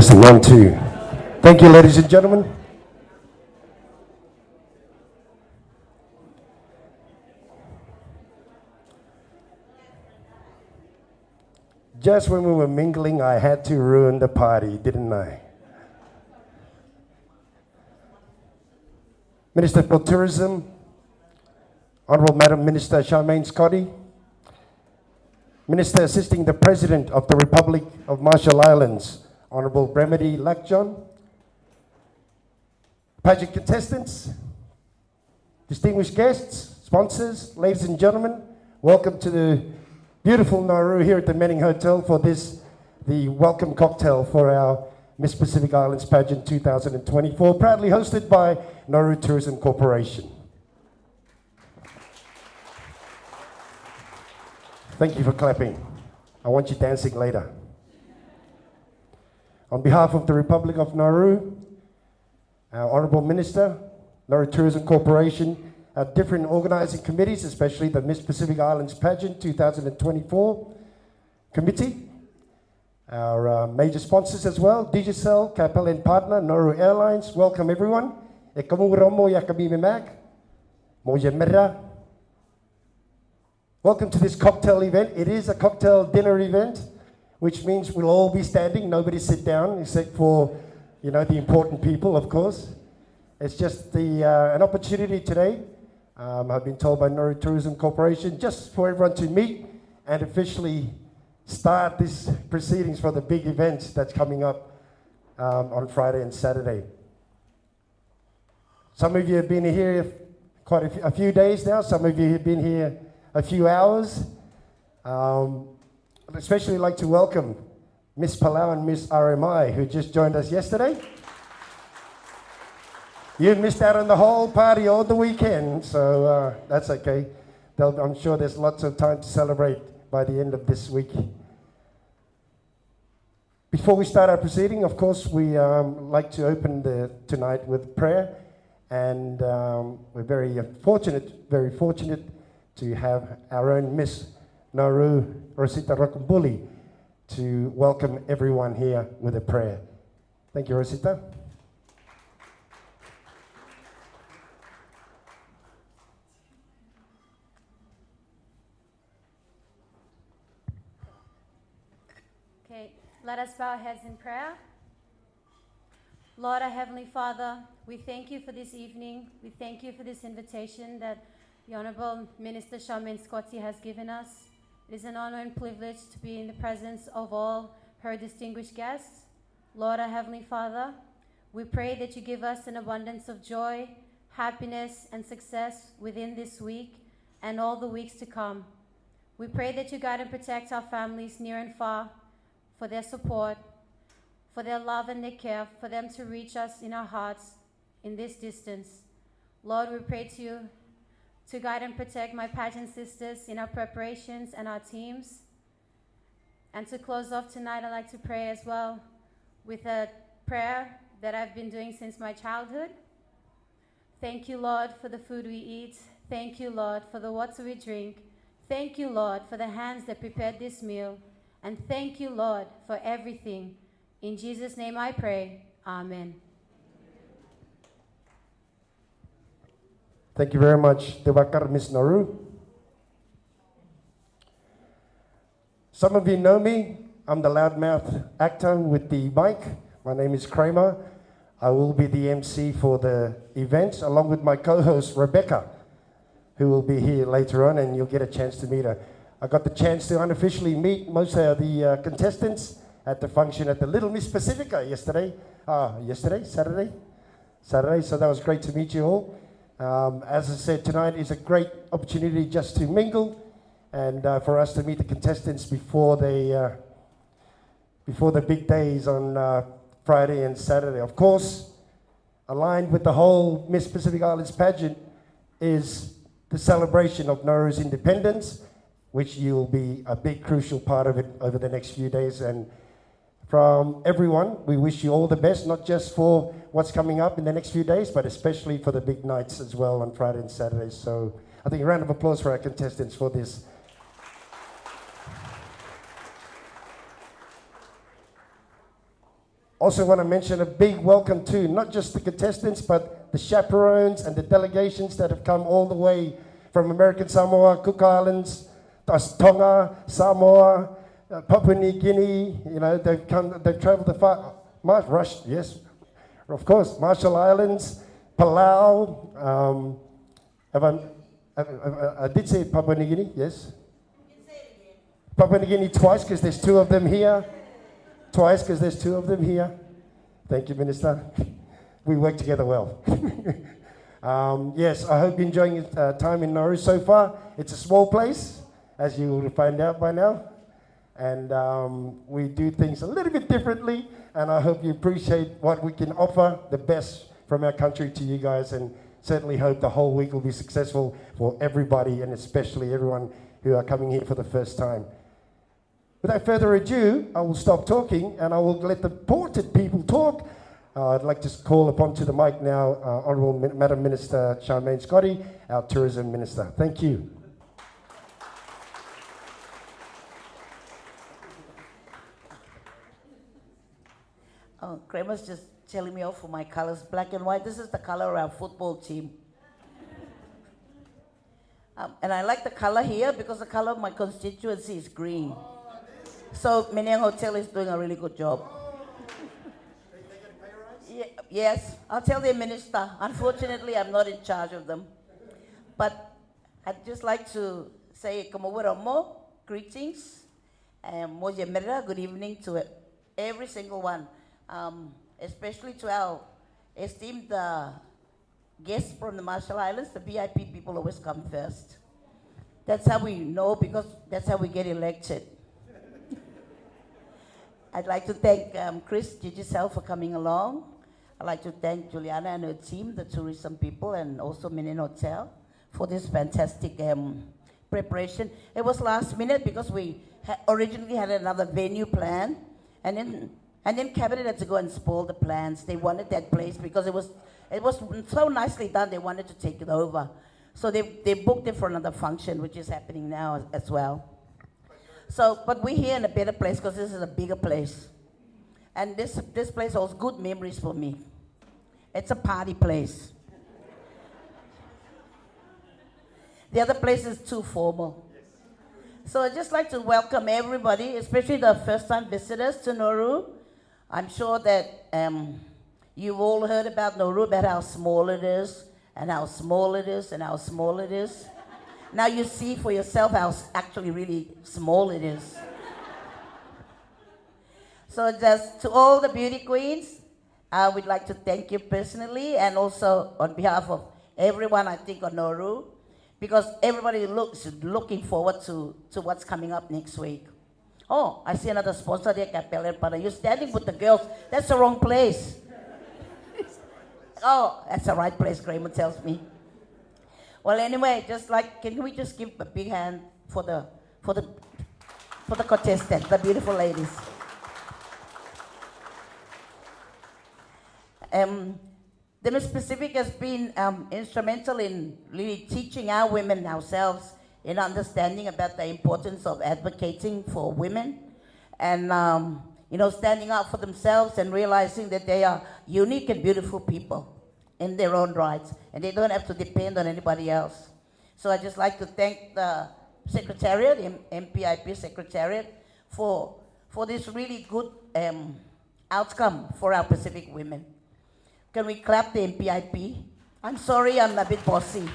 Testing, 1, 2. Thank you, ladies and gentlemen. Just when we were mingling, I had to ruin the party, didn't I? Minister for Tourism, Honourable Madam Minister Charmaine Scotty, Minister assisting the President of the Republic of Marshall Islands, Honourable Bremedy Lakjon, pageant contestants, distinguished guests, sponsors, ladies and gentlemen, welcome to the beautiful Nauru here at the Manning Hotel for this, the welcome cocktail for our Miss Pacific Islands Pageant 2024, proudly hosted by Nauru Tourism Corporation. Thank you for clapping. I want you dancing later. On behalf of the Republic of Nauru, our Honourable Minister, Nauru Tourism Corporation, our different organising committees, especially the Miss Pacific Islands Pageant 2024 Committee, our major sponsors as well, Digicel, Capel and Partner, Nauru Airlines, welcome everyone. E kamuromo ya kabime mag, moja mera. Welcome to this cocktail event. It is a cocktail dinner event, which means we'll all be standing, nobody sit down, except for, you know, the important people, of course. It's just an opportunity today, I've been told by Nauru Tourism Corporation, just for everyone to meet and officially start these proceedings for the big event that's coming up on Friday and Saturday. Some of you have been here quite a few days now, some of you have been here a few hours. I'd especially like to welcome Miss Palau and Miss RMI, who just joined us yesterday. You missed out on the whole party all the weekend, so that's okay. I'm sure there's lots of time to celebrate by the end of this week. Before we start our proceeding, of course, we like to open tonight with prayer, and we're very fortunate to have our own Miss Nauru, Rosita Rokumbuli, to welcome everyone here with a prayer. Thank you, Rosita. Okay, let us bow our heads in prayer. Lord, our Heavenly Father, we thank you for this evening. We thank you for this invitation that the Honourable Minister Charmaine Scotty has given us. It is an honor and privilege to be in the presence of all her distinguished guests. Lord, our Heavenly Father, we pray that you give us an abundance of joy, happiness, and success within this week and all the weeks to come. We pray that you guide and protect our families near and far, for their support, for their love and their care, for them to reach us in our hearts in this distance. Lord, we pray to you to guide and protect my pageant sisters in our preparations and our teams. And to close off tonight, I'd like to pray as well with a prayer that I've been doing since my childhood. Thank you, Lord, for the food we eat. Thank you, Lord, for the water we drink. Thank you, Lord, for the hands that prepared this meal. And thank you, Lord, for everything. In Jesus' name I pray. Amen. Thank you very much, Dewakar Miss Nauru. Some of you know me. I'm the loudmouth actor with the mic. My name is Kramer. I will be the MC for the event, along with my co-host, Rebecca, who will be here later on, and you'll get a chance to meet her. I got the chance to unofficially meet most of the contestants at the function at the Little Miss Pacifica yesterday. Saturday. So that was great to meet you all. As I said, tonight is a great opportunity just to mingle and for us to meet the contestants before the big days on Friday and Saturday. Of course, aligned with the whole Miss Pacific Islands pageant is the celebration of Nauru's independence, which you'll be a big crucial part of it over the next few days. And from everyone, we wish you all the best, not just for what's coming up in the next few days, but especially for the big nights as well on Friday and Saturday. So I think a round of applause for our contestants for this. Also want to mention a big welcome to not just the contestants, but the chaperones and the delegations that have come all the way from American Samoa, Cook Islands, Tonga, Samoa, Papua New Guinea. You know, they've traveled the far, yes, of course, Marshall Islands, Palau. I did say Papua New Guinea, yes. Papua New Guinea twice because there's two of them here. Twice because there's two of them here. Thank you, Minister. We work together well. Yes, I hope you're enjoying your time in Nauru so far. It's a small place, as you will find out by now. And we do things a little bit differently, and I hope you appreciate what we can offer, the best from our country to you guys, and certainly hope the whole week will be successful for everybody, and especially everyone who are coming here for the first time. Without further ado, I will stop talking and I will let the ported people talk. I'd like to call upon to the mic now Honourable Madam Minister Charmaine Scotty, our Tourism Minister. Thank you. Oh, Kramer's just telling me off for my colors, black and white. This is the color of our football team. And I like the color here because the color of my constituency is green. So Menyang Hotel is doing a really good job. Yes, I'll tell the minister. Unfortunately, I'm not in charge of them. But I'd just like to say Kamawuramo, greetings, and Mojemera, good evening to every single one, especially to our esteemed guests from the Marshall Islands. The VIP people always come first. That's how we know, because that's how we get elected. I'd like to thank Chris Giselle for coming along. I'd like to thank Juliana and her team, the tourism people, and also Menyang Hotel for this fantastic preparation. It was last minute because we originally had another venue plan, and then Cabinet had to go and spoil the plans. They wanted that place because it was so nicely done. They wanted to take it over, so they booked it for another function, which is happening now as well. So, but we're here in a better place because this is a bigger place. And this place holds good memories for me. It's a party place. The other place is too formal. So I'd just like to welcome everybody, especially the first-time visitors to Nauru. I'm sure that you've all heard about Nauru, about how small it is, and how small it is, and how small it is. Now you see for yourself how actually really small it is. So just to all the beauty queens, I would like to thank you personally, and also on behalf of everyone, I think, on Nauru, because everybody looking forward to what's coming up next week. Oh, I see another sponsor there, Capella, but you're standing with the girls. That's the wrong place. Oh, that's the right place, Kramer tells me. Well, anyway, can we just give a big hand for the contestants, the beautiful ladies. The Miss Pacific has been instrumental in really teaching our women ourselves in understanding about the importance of advocating for women and standing up for themselves and realizing that they are unique and beautiful people in their own rights, and they don't have to depend on anybody else. So I'd just like to thank the Secretariat, the MPIP Secretariat, for this really good outcome for our Pacific women. Can we clap the MPIP? I'm sorry, I'm a bit bossy.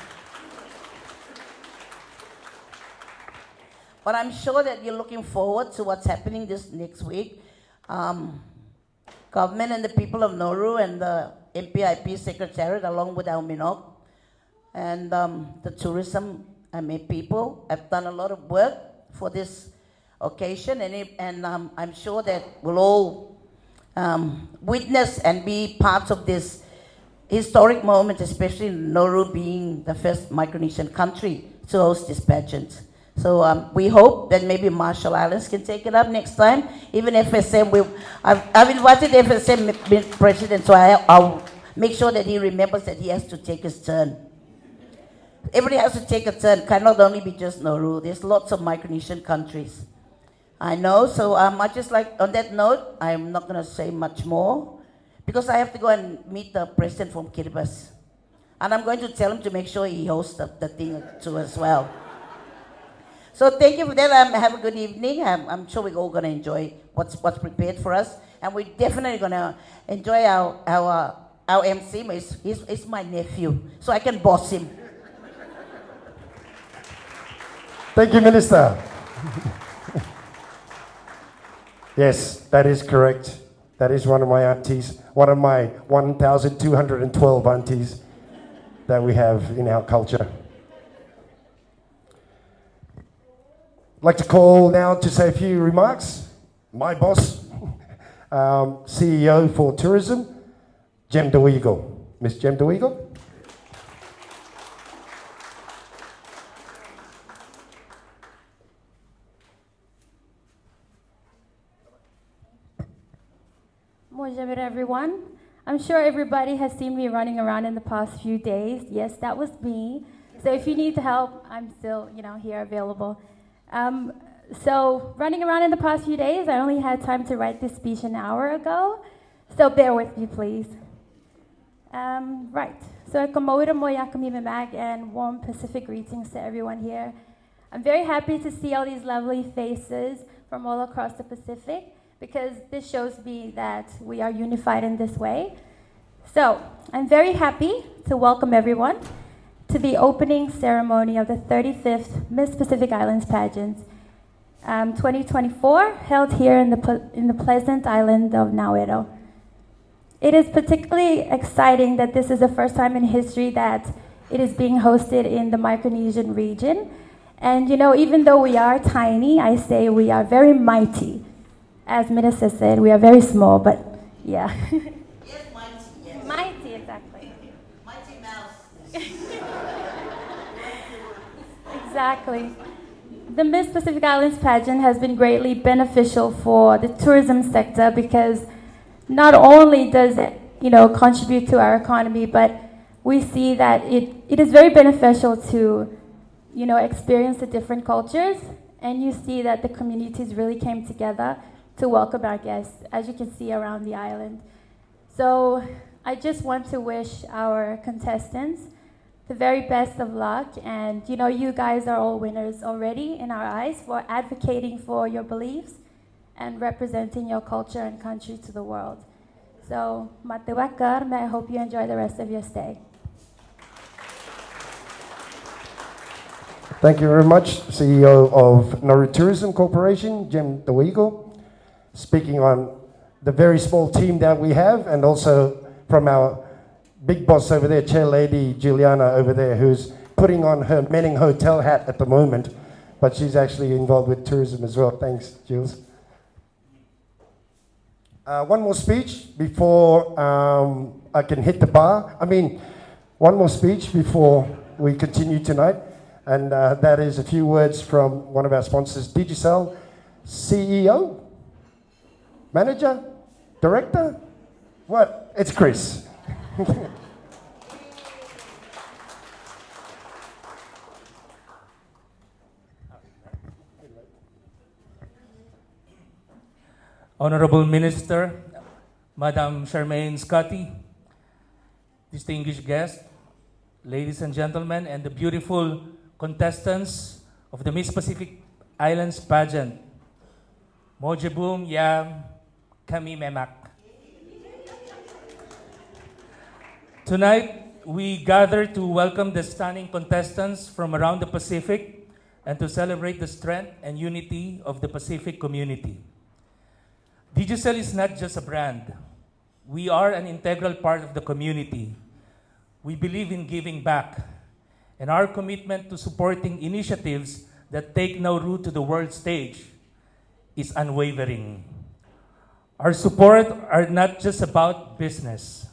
But I'm sure that you're looking forward to what's happening this next week. Government and the people of Nauru and the MPIP Secretariat, along with our Minok and the tourism people, have done a lot of work for this occasion, and I'm sure that we'll all witness and be part of this historic moment, especially Nauru being the first Micronesian country to host this pageant. So we hope that maybe Marshall Islands can take it up next time. Even FSM, I've invited FSM president, so I'll make sure that he remembers that he has to take his turn. Everybody has to take a turn, cannot only be just Nauru. There's lots of Micronesian countries. I know. So I just like, on that note, I'm not going to say much more because I have to go and meet the president from Kiribati. And I'm going to tell him to make sure he hosts the thing too as well. So thank you for that. Have a good evening. I'm sure we're all going to enjoy what's prepared for us. And we're definitely going to enjoy our MC. He's my nephew, so I can boss him. Thank you, Minister. Yes, that is correct. That is one of my aunties, one of my 1,212 aunties that we have in our culture. I'd like to call now to say a few remarks. My boss, CEO for Tourism, Jem DeWeagle. Miss Jem DeWeagle. Bonjour, everyone. I'm sure everybody has seen me running around in the past few days. Yes, that was me. So if you need help, I'm still, here available. So running around in the past few days, I only had time to write this speech an hour ago. So bear with me, please. Right. So Kamoira Moyakami Memag and warm Pacific greetings to everyone here. I'm very happy to see all these lovely faces from all across the Pacific, because this shows me that we are unified in this way. So, I'm very happy to welcome everyone to the opening ceremony of the 35th Miss Pacific Islands Pageant 2024, held here in the pleasant island of Nauru. It is particularly exciting that this is the first time in history that it is being hosted in the Micronesian region. And even though we are tiny, I say we are very mighty. As Minister said, we are very small, but yeah. Yes, mighty. Yes. Mighty, exactly. Mighty Mouse. Exactly. The Miss Pacific Islands pageant has been greatly beneficial for the tourism sector, because not only does it, contribute to our economy, but we see that it is very beneficial to, experience the different cultures, and you see that the communities really came together to welcome our guests, as you can see around the island. So I just want to wish our contestants the very best of luck, and you guys are all winners already in our eyes for advocating for your beliefs and representing your culture and country to the world. So, matewakar, I hope you enjoy the rest of your stay. Thank you very much, CEO of Nauru Tourism Corporation, Jem DeWeagle, speaking on the very small team that we have, and also from our big boss over there, Chair Lady Juliana over there, who's putting on her Manning Hotel hat at the moment, but she's actually involved with tourism as well. Thanks, Jules. One more speech before I can hit the bar. One more speech before we continue tonight. And that is a few words from one of our sponsors, Digicel, CEO, manager, director? What? It's Chris. Honorable Minister, Madam Charmaine Scotty, distinguished guests, ladies and gentlemen, and the beautiful contestants of the Miss Pacific Islands pageant. Mojibum Yam Kami Memak. Tonight, we gather to welcome the stunning contestants from around the Pacific and to celebrate the strength and unity of the Pacific community. Digicel is not just a brand. We are an integral part of the community. We believe in giving back, and our commitment to supporting initiatives that take Nauru to the world stage is unwavering. Our support are not just about business.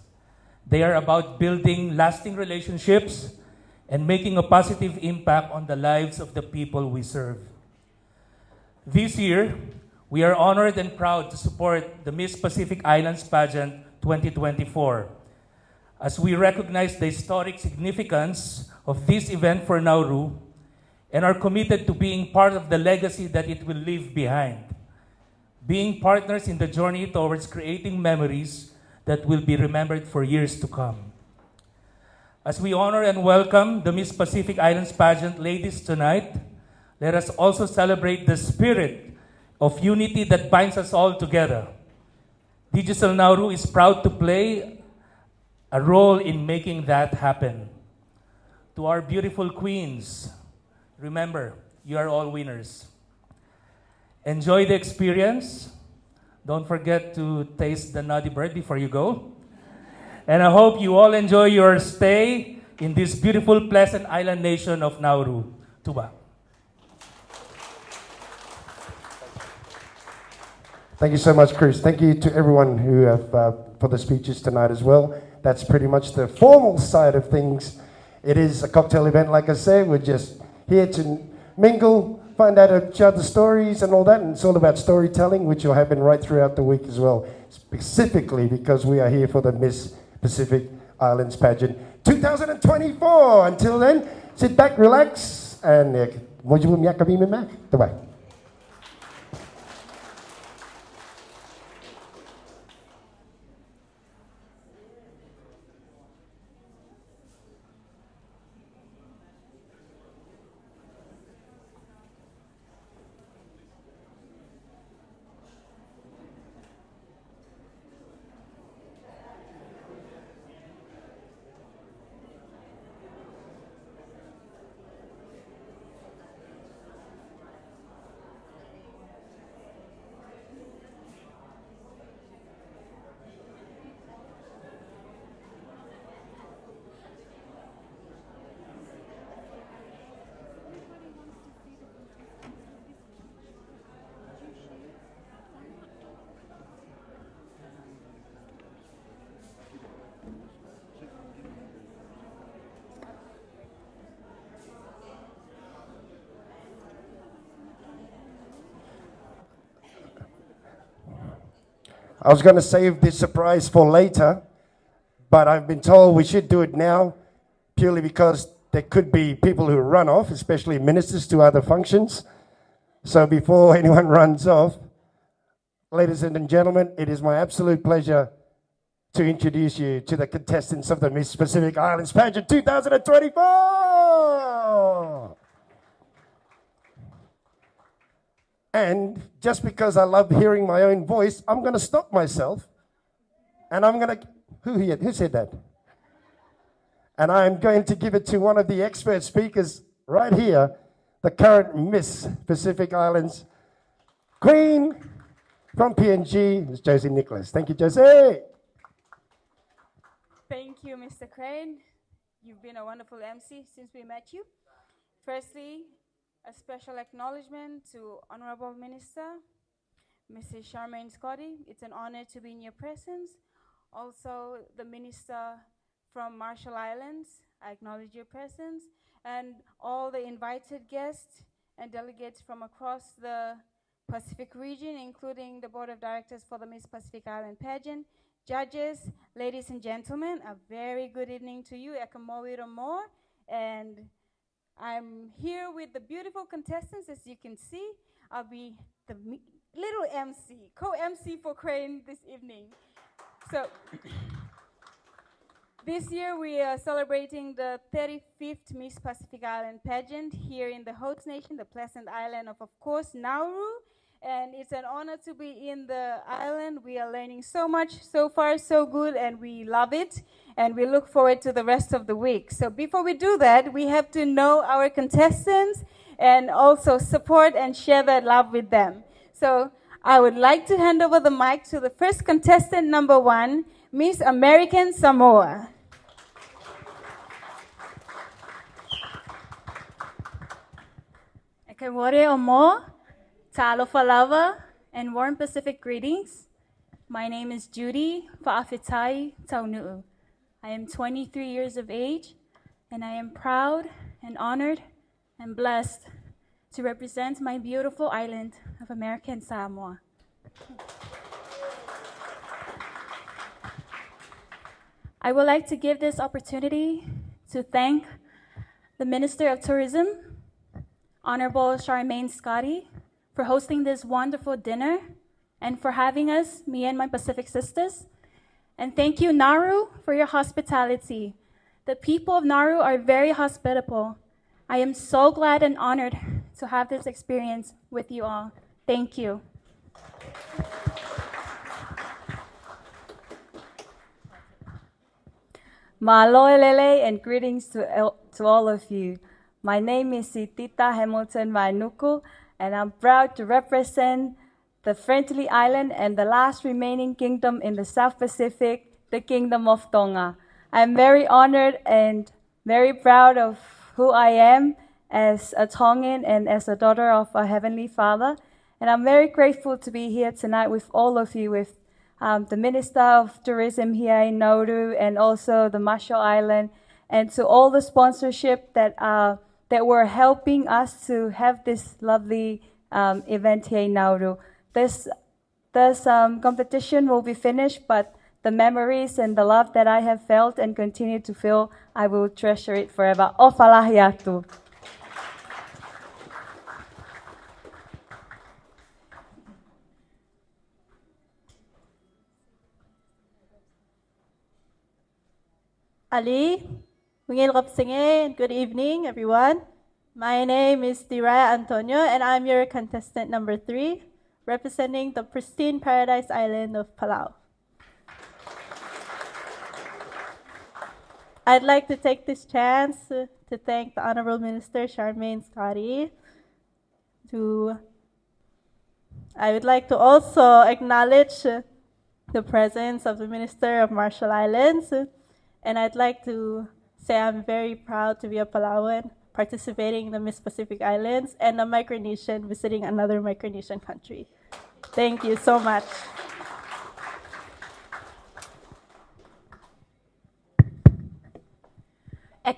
They are about building lasting relationships and making a positive impact on the lives of the people we serve. This year, we are honored and proud to support the Miss Pacific Islands Pageant 2024, as we recognize the historic significance of this event for Nauru and are committed to being part of the legacy that it will leave behind. being partners in the journey towards creating memories that will be remembered for years to come. As we honor and welcome the Miss Pacific Islands pageant ladies tonight, let us also celebrate the spirit of unity that binds us all together. Digicel Nauru is proud to play a role in making that happen. To our beautiful queens, remember, you are all winners. Enjoy the experience. Don't forget to taste the Nutty Bird before you go. And I hope you all enjoy your stay in this beautiful, pleasant island nation of Nauru. Tuba. Thank you so much, Chris. Thank you to everyone who have for the speeches tonight as well. That's pretty much the formal side of things. It is a cocktail event, like I said. We're just here to mingle, find out each other's stories and all that. And it's all about storytelling, which will happen right throughout the week as well. Specifically because we are here for the Miss Pacific Islands pageant 2024. Until then, sit back, relax, and bye-bye. I was going to save this surprise for later, but I've been told we should do it now purely because there could be people who run off, especially ministers, to other functions. So before anyone runs off, ladies and gentlemen, it is my absolute pleasure to introduce you to the contestants of the Miss Pacific Islands pageant 2024. And just because I love hearing my own voice, I'm going to stop myself. And I'm going to... Who said that? And I'm going to give it to one of the expert speakers right here, the current Miss Pacific Islands Queen from PNG, Ms. Josie Nicholas. Thank you, Josie. Thank you, Mr. Crane. You've been a wonderful MC since we met you. Firstly, a special acknowledgement to Honorable Minister, Mrs. Charmaine Scotty. It's an honor to be in your presence. Also, the Minister from Marshall Islands, I acknowledge your presence. And all the invited guests and delegates from across the Pacific region, including the Board of Directors for the Miss Pacific Island pageant, judges, ladies and gentlemen, a very good evening to you. Ekamowiro Mo, and I'm here with the beautiful contestants. As you can see, I'll be the little MC, co-MC for Crane this evening. So this year we are celebrating the 35th Miss Pacific Island pageant here in the host nation, the pleasant island of course, Nauru. And it's an honor to be in the island. We are learning so much. So far, so good, and we love it. And we look forward to the rest of the week. So before we do that, we have to know our contestants and also support and share that love with them. So I would like to hand over the mic to the first contestant, number 1, Miss American Samoa. Ekewore Omo, Talofa lava, and warm Pacific greetings. My name is Judy Fa'afitai Taunu'u. I am 23 years of age, and I am proud and honored and blessed to represent my beautiful island of American Samoa. I would like to give this opportunity to thank the Minister of Tourism, Honorable Charmaine Scotty, for hosting this wonderful dinner and for having us, me and my Pacific sisters. And thank you, Nauru, for your hospitality. The people of Nauru are very hospitable. I am so glad and honored to have this experience with you all. Thank you. Mahalo elele and greetings to all of you. My name is Sitita Hamilton Vainuku, and I'm proud to represent the Friendly Island and the last remaining kingdom in the South Pacific, the Kingdom of Tonga. I'm very honored and very proud of who I am as a Tongan and as a daughter of a Heavenly Father. And I'm very grateful to be here tonight with all of you, with the Minister of Tourism here in Nauru and also the Marshall Island, and to all the sponsorship that were helping us to have this lovely event here in Nauru. This competition will be finished, but the memories and the love that I have felt and continue to feel, I will treasure it forever. O falahi atu. Ali, and good evening, everyone. My name is Diraya Antonio, and I'm your contestant number 3, representing the pristine Paradise Island of Palau. I'd like to take this chance to thank the Honorable Minister Charmaine Scotty. I would like to also acknowledge the presence of the Minister of Marshall Islands. And I'd like to say I'm very proud to be a Palauan participating in the Miss Pacific Islands and a Micronesian visiting another Micronesian country. Thank you so much. As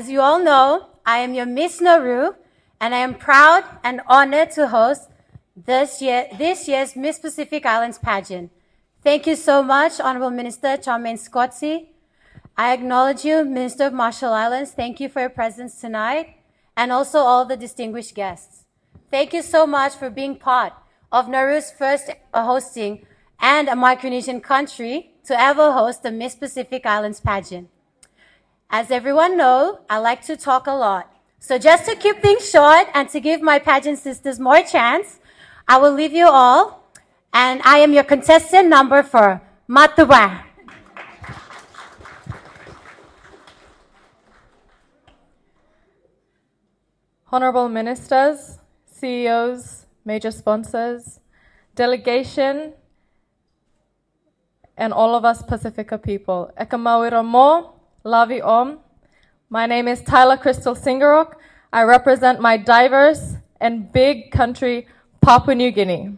you all know, I am your Miss Nauru, and I am proud and honored to host this year's Miss Pacific Islands pageant. Thank you so much, Honorable Minister Charmaine Scotty. I acknowledge you, Minister of Marshall Islands. Thank you for your presence tonight, and also all the distinguished guests. Thank you so much for being part of Nauru's first hosting and a Micronesian country to ever host the Miss Pacific Islands pageant. As everyone knows, I like to talk a lot. So just to keep things short and to give my pageant sisters more chance, I will leave you all. And I am your contestant number 4, Matuwa. Honorable Ministers, CEOs, major sponsors, delegation, and all of us Pacifica people. Eka mawira mo, lavi om. My name is Tyler Crystal Singarok. I represent my diverse and big country, Papua New Guinea.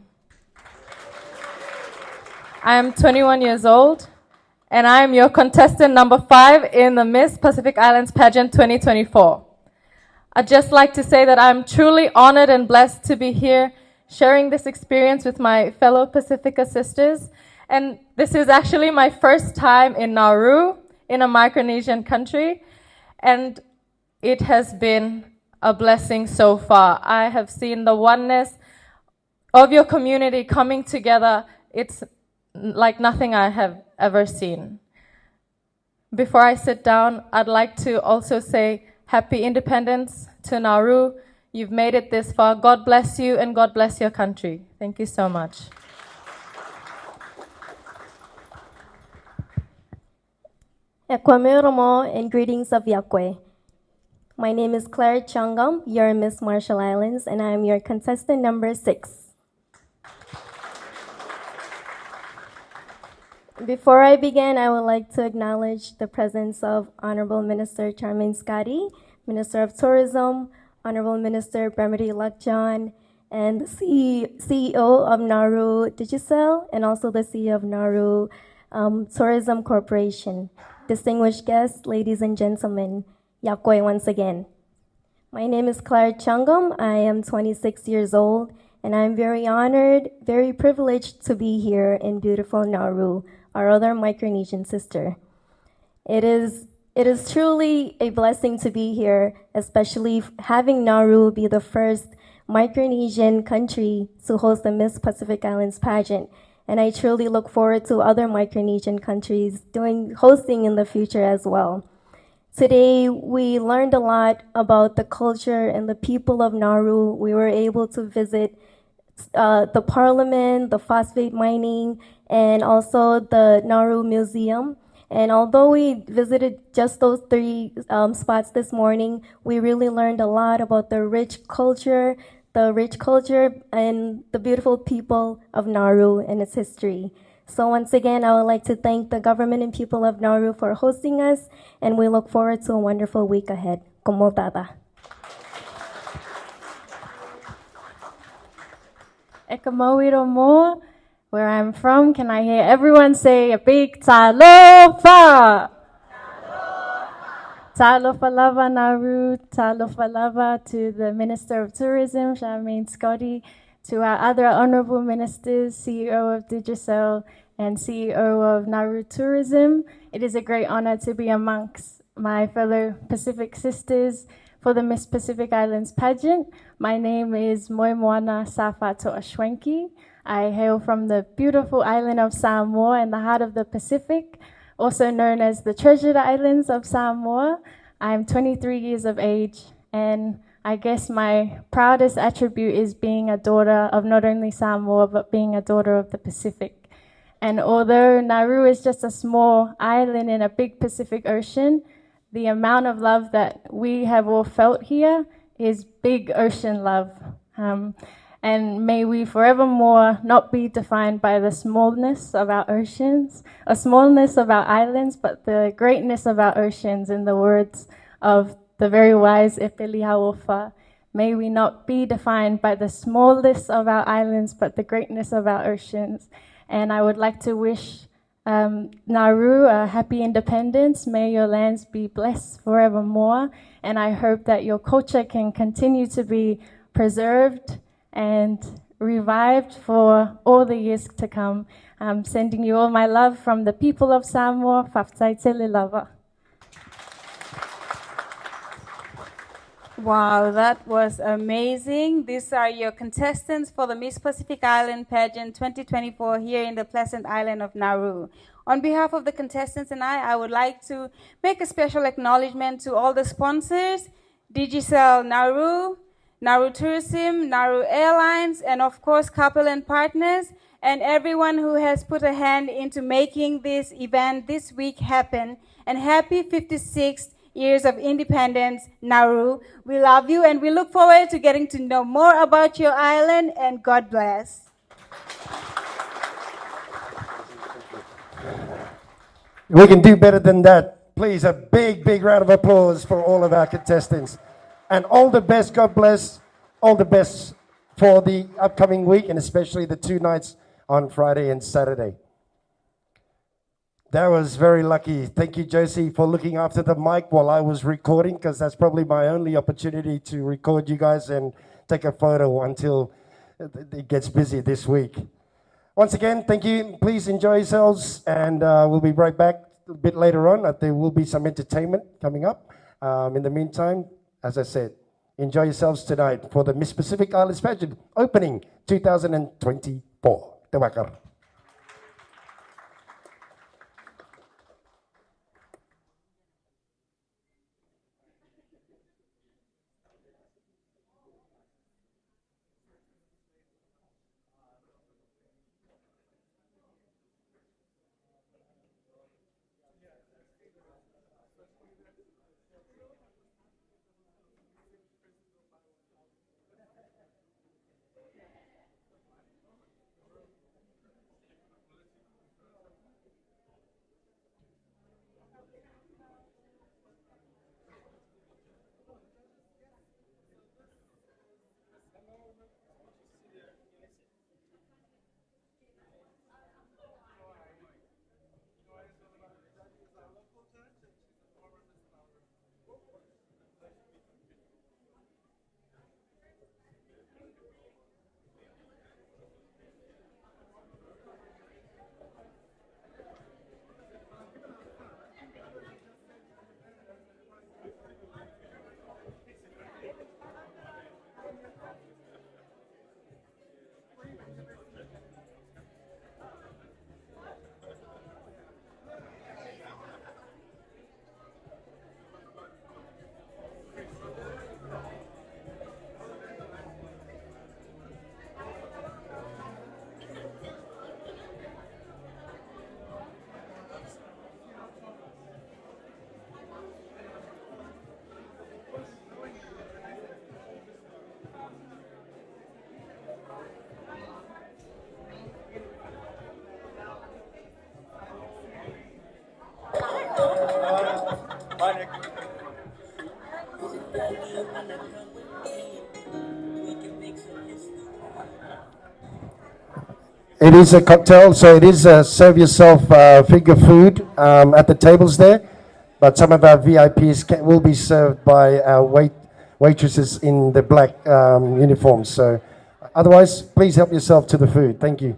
I am 21 years old, and I am your contestant number 5 in the Miss Pacific Islands Pageant 2024. I'd just like to say that I'm truly honored and blessed to be here sharing this experience with my fellow Pacifica sisters. And this is actually my first time in Nauru, in a Micronesian country, and it has been a blessing so far. I have seen the oneness of your community coming together. It's like nothing I have ever seen. Before I sit down, I'd like to also say Happy Independence to Nauru. You've made it this far. God bless you and God bless your country. Thank you so much. Ekwameromo and greetings of Yakwe. My name is Claire Changam, your Miss Marshall Islands, and I am your contestant number 6. Before I begin, I would like to acknowledge the presence of Honorable Minister Charmaine Scotty, Minister of Tourism, Honorable Minister Bremity Lakjan, and the CEO of Nauru Digicel, and also the CEO of Nauru Tourism Corporation. Distinguished guests, ladies and gentlemen, Yakwe once again. My name is Claire Changam. I am 26 years old, and I'm very honored, very privileged to be here in beautiful Nauru, our other Micronesian sister. It is truly a blessing to be here, especially having Nauru be the first Micronesian country to host the Miss Pacific Islands pageant. And I truly look forward to other Micronesian countries hosting in the future as well. Today, we learned a lot about the culture and the people of Nauru. We were able to visit the parliament, the phosphate mining, and also the Nauru Museum. And although we visited just those three spots this morning, we really learned a lot about the rich culture and the beautiful people of Nauru and its history. So once again, I would like to thank the government and people of Nauru for hosting us, and we look forward to a wonderful week ahead. Komotata. Ekamawiro mo, where I'm from, can I hear everyone say a big talofa? Talofa lava Nauru, talofa lava to the Minister of Tourism, Charmaine Scotty, to our other honorable ministers, CEO of Digicel and CEO of Nauru Tourism. It is a great honor to be amongst my fellow Pacific sisters for the Miss Pacific Islands pageant. My name is Moimoana Safato Ashwenki. I hail from the beautiful island of Samoa in the heart of the Pacific, also known as the Treasured Islands of Samoa. I'm 23 years of age, and I guess my proudest attribute is being a daughter of not only Samoa, but being a daughter of the Pacific. And although Nauru is just a small island in a big Pacific Ocean, the amount of love that we have all felt here is big ocean love. And may we forevermore not be defined by the smallness of our oceans, or smallness of our islands, but the greatness of our oceans, in the words of the very wise Epeli Hauofa. May we not be defined by the smallness of our islands, but the greatness of our oceans. And I would like to wish Nauru a happy independence. May your lands be blessed forevermore. And I hope that your culture can continue to be preserved and revived for all the years to come. I'm sending you all my love from the people of Samoa. Faftaitele lava. Wow, that was amazing. These are your contestants for the Miss Pacific Island Pageant 2024 here in the pleasant island of Nauru. On behalf of the contestants and I would like to make a special acknowledgement to all the sponsors, Digicel Nauru, Nauru Tourism, Nauru Airlines, and of course Couple and Partners, and everyone who has put a hand into making this event this week happen. And happy 56th years of independence, Nauru. We love you and we look forward to getting to know more about your island, and God bless. We can do better than that. Please, a big, big round of applause for all of our contestants. And all the best, God bless, all the best for the upcoming week, and especially the 2 nights on Friday and Saturday. That was very lucky. Thank you, Josie, for looking after the mic while I was recording, because that's probably my only opportunity to record you guys and take a photo until it gets busy this week. Once again, thank you. Please enjoy yourselves, and we'll be right back a bit later on. There will be some entertainment coming up. In the meantime, as I said, enjoy yourselves tonight for the Miss Pacific Islands Pageant opening 2024. Te wakar. It is a cocktail, so it is serve yourself finger food at the tables there. But some of our VIPs will be served by our waitresses in the black uniforms. So otherwise, please help yourself to the food. Thank you.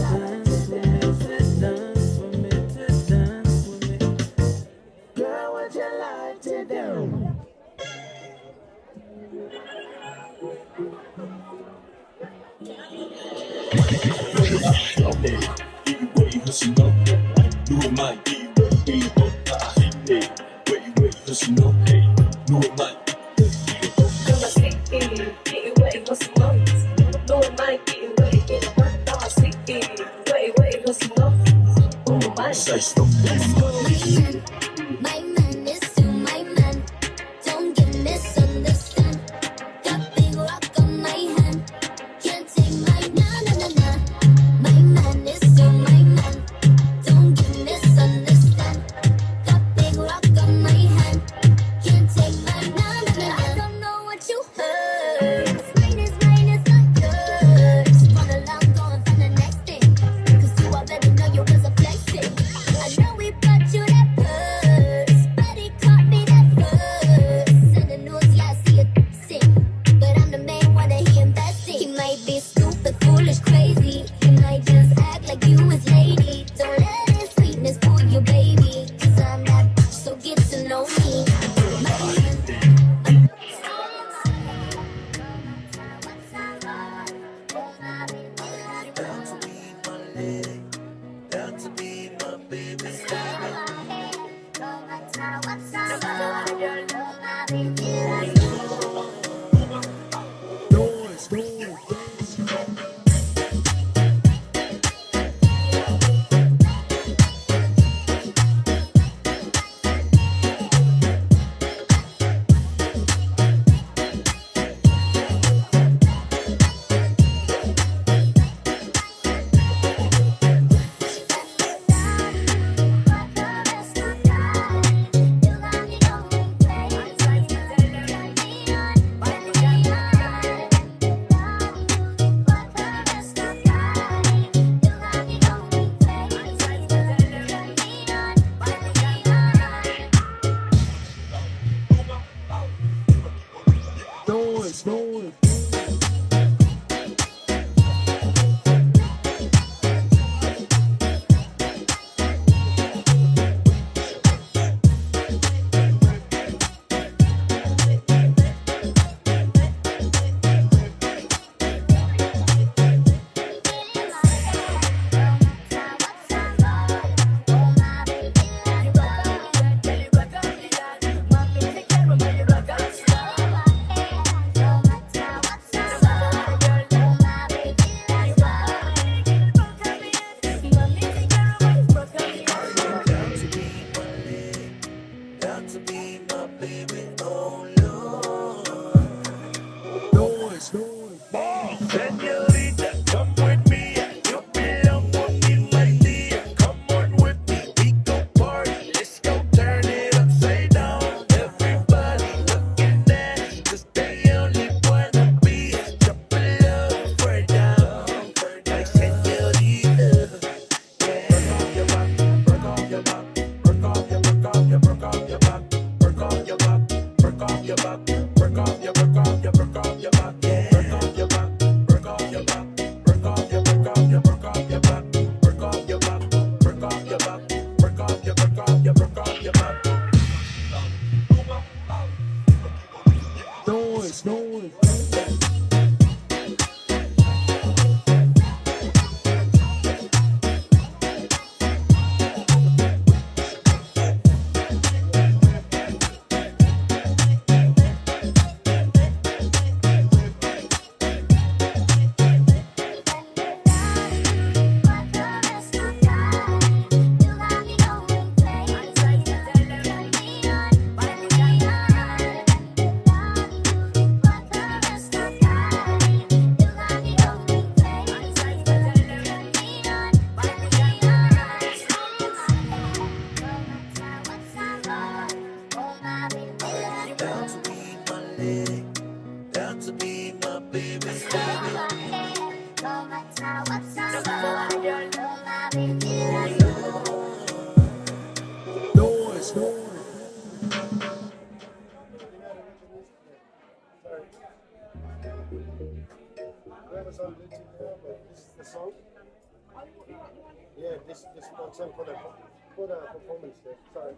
dance with me, to dance with me, to dance with me. Girl, would you like to do? My man is still my man. Don't get misunderstood. Got big rock on my hand. Can't take my na na na na. My man is still my man. Don't get misunderstood. Got big rock on my hand. Can't take my na na na. I don't know what you heard. Mine is not yours. Run along, go and find the next thing. 'Cause you already know you was a blessing. I know we brought you that purse, but he taught me that first. Send the news, yeah, I see it sing. But I'm the main one that he investing. He might be stupid, foolish, crazy. He might just act like you his lady. Don't let his sweetness fool you, baby. 'Cause I'm that bitch, so get to know me. Just concern for the performance there. Sorry.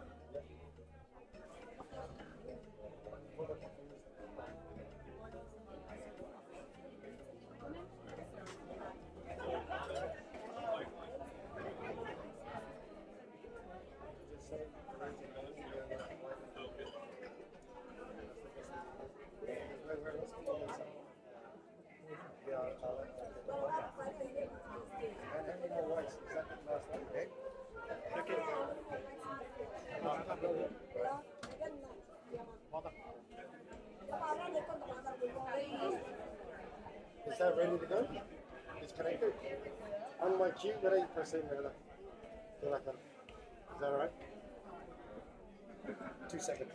Is that ready to go? It's connected. On my cue, where are you pressing? Is that all right? 2 seconds.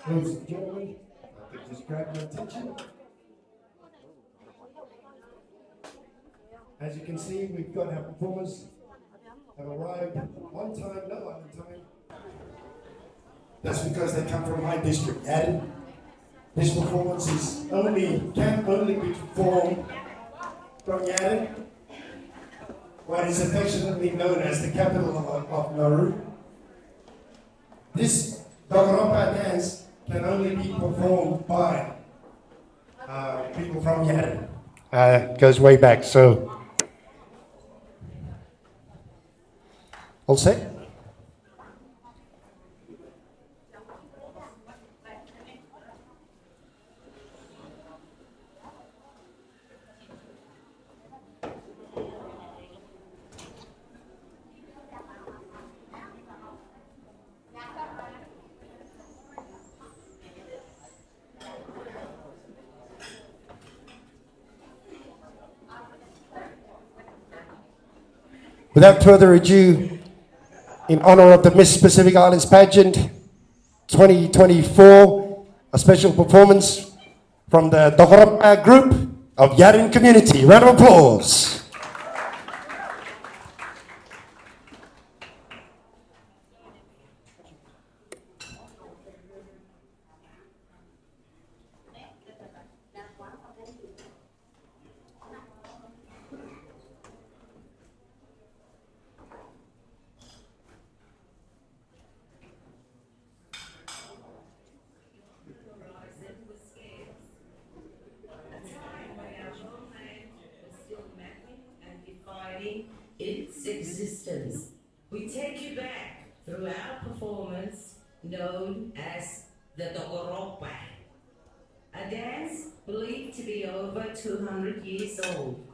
Ladies and gentlemen, I could just grab your attention. As you can see, we've got our performers have arrived on time, no on time. That's because they come from my district, Yadin. This performance can only be performed from Yadin, what is affectionately known as the capital of Nauru. This Dogoropa dance can only be performed by people from Yadin. Goes way back, so. All set? Without further ado, in honor of the Miss Pacific Islands Pageant 2024, a special performance from the Dogoropa group of Yadin community. Round of applause. Its existence. We take you back through our performance known as the Dogoropa, a dance believed to be over 200 years old.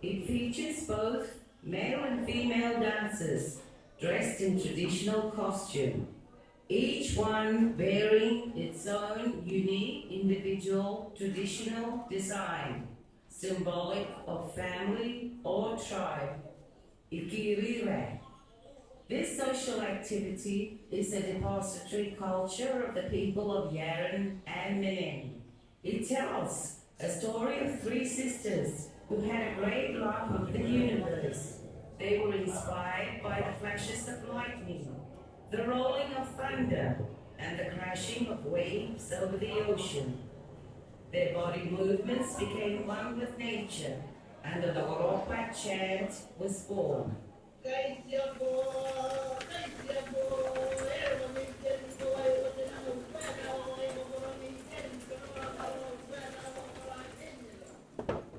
It features both male and female dancers dressed in traditional costume, each one bearing its own unique individual traditional design, symbolic of family or tribe. Ikirire. This social activity is a depository culture of the people of Yaren and Menen. It tells a story of three sisters who had a great love of the universe. They were inspired by the flashes of lightning, the rolling of thunder, and the crashing of waves over the ocean. Their body movements became one with nature, and the Dogoropa chant was born.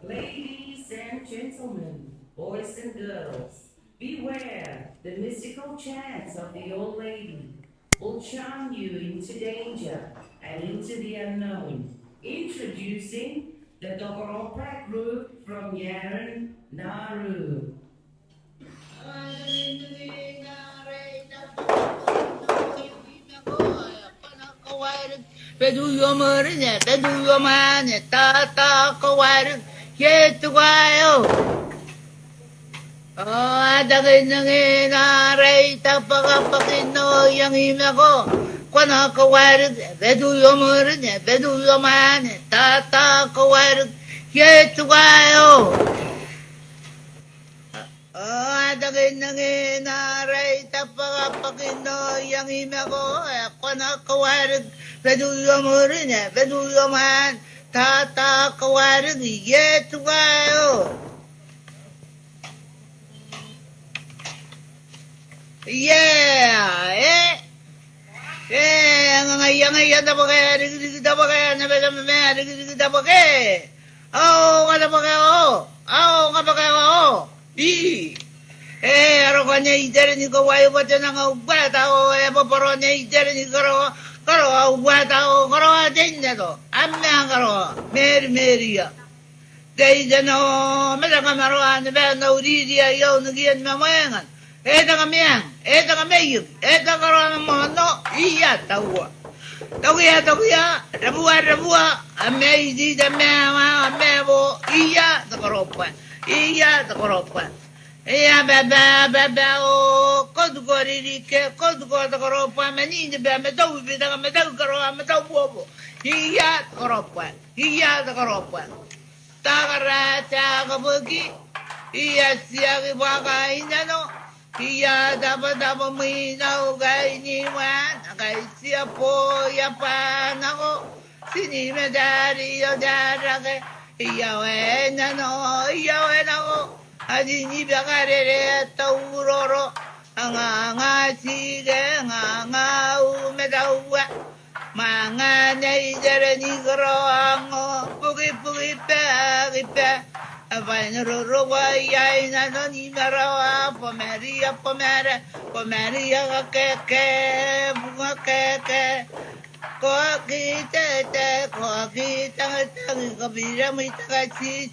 Ladies and gentlemen, boys and girls, beware the mystical chants of the old lady will charm you into danger and into the unknown. Introducing the Dogoropa group from Yaren, Nauru. 배두요머리냐 배두요마냐 따따꺼와르 예뚜과요 아다가있는게 나라이 따빠가빠기노 양이면고 관아꺼와르 배두요머리냐 배두요마냐 따따꺼와르 예뚜과요 아다가있는게 나라이 따빠가빠기노 양이면고 관아꺼와르 배두요머리냐 배두요만 따따꺼와르 예뚜과요 Yeah, yang dapat dapat oh aroknya ijar ni ko wayo baca nang ubah tahu popornya ijar ni karo ubah tahu karo adanya to amme karo meri ya dai jano mera kamaro an be no dia yo ngian mamangan eta kamiang, eta karo mono, iya tahu ya, rabua, ame di ame bo, iya takoropan, iya baba o, kod takoropan, mani de me tahu karo, me tahu bobo, iya takoropan, takara kabuki, iya siagi baka inano. Iya dapat minau gay niwan gay siapo ya pan ako sini medari yo darake iya wenano adi ni bagarere tauroro anga sige anga umedawa manga nei jere ni gro pugi pe Vainro guayai na no ni marawa pomeria ke bunga ke ko kita kabira mi ta chi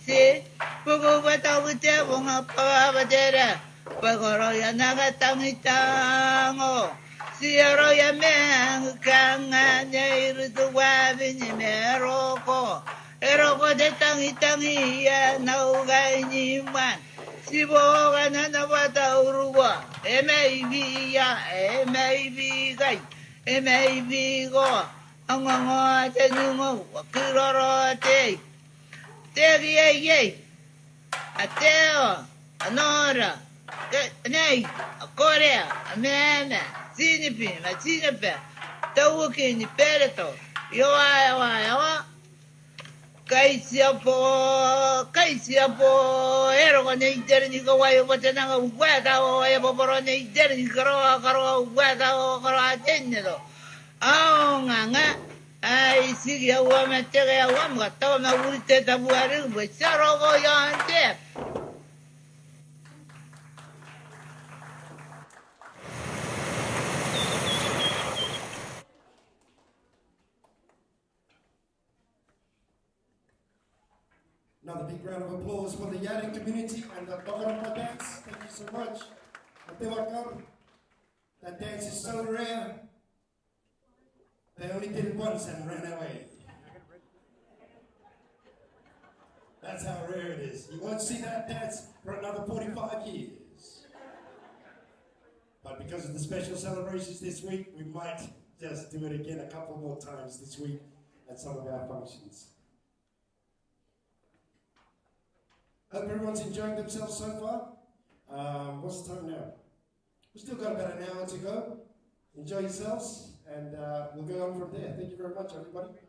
pugo bata bute bunga pa badera pagoro ya naga tangitango siaro ya men kanga nei rutu wa bini meroko Eroko de tangi ya naugai ni man siboga na nawata uruwa maybe gai maybe go angongo tenungo kiroro te ye ateo anora nei korea meme sinipi tawuki ni pereto yo Kaisiapo, ero con i terni ko wayo ko tena uwata o e poporo nei terni karo uwata o karo atenne do. Nga, ai sigi awa metere awa mga na urite tabuari wecharo ko yante. Another big round of applause for the Yading community and the Bogarapa dance. Thank you so much. That dance is so rare. They only did it once and ran away. That's how rare it is. You won't see that dance for another 45 years. But because of the special celebrations this week, we might just do it again a couple more times this week at some of our functions. Hope everyone's enjoying themselves so far. What's the time now? We've still got about an hour to go. Enjoy yourselves, and we'll go on from there. Thank you very much, everybody.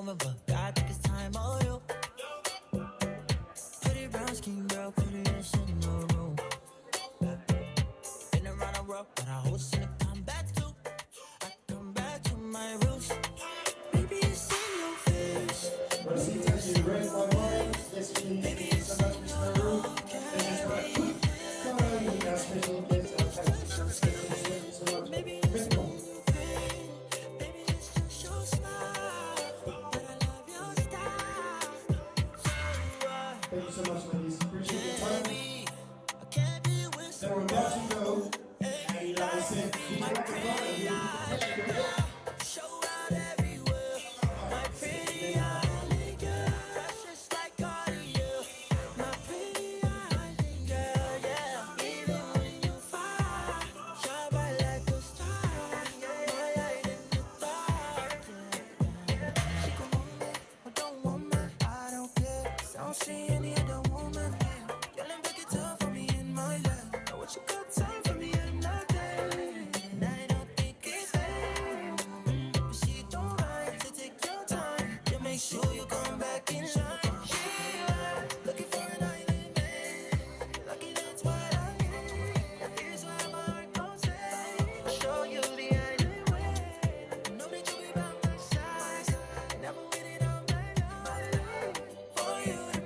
moment, but God took his time on you. Pretty brown skin girl, prettiest in the room. Been around the world, but I always seem to come back to. I come back to my roots. Maybe it's in your face. Maybe it's in your Thank you so much, ladies. Appreciate your time. Then we're about to go. And like I said, keep it like a fire. Don't see any other woman. Girl, I'm back it up for me in my life. What you got time for me? I'm not there. And I don't think it's fair. But she don't mind to take your time to make sure you come back in line. Yeah, looking for an island man. Lucky that's what I need. Here's why my heart goes say. I'll show you the island way. Know that you'll be by my side. Never waited on my life for you.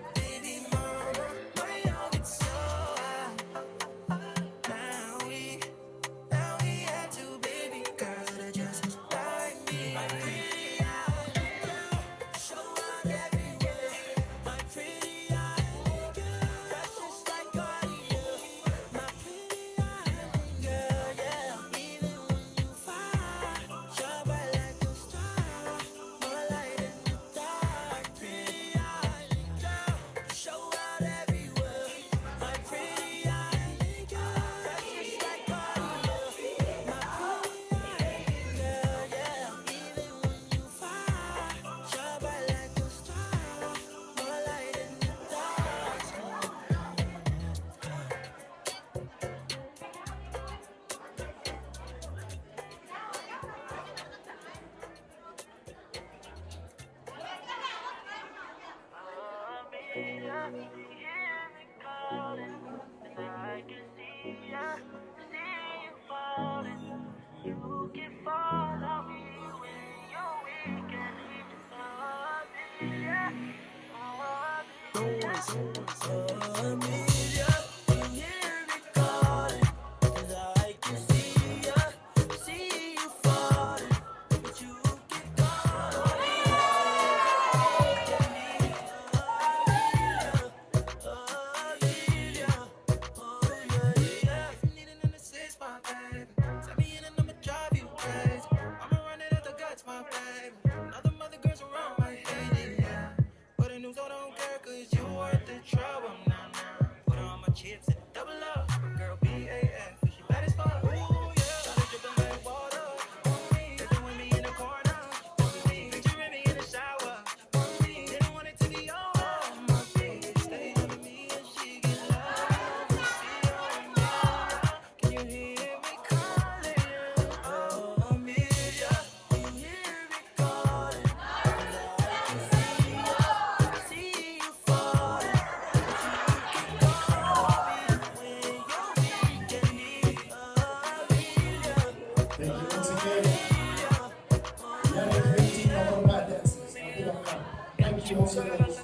Thank you once again.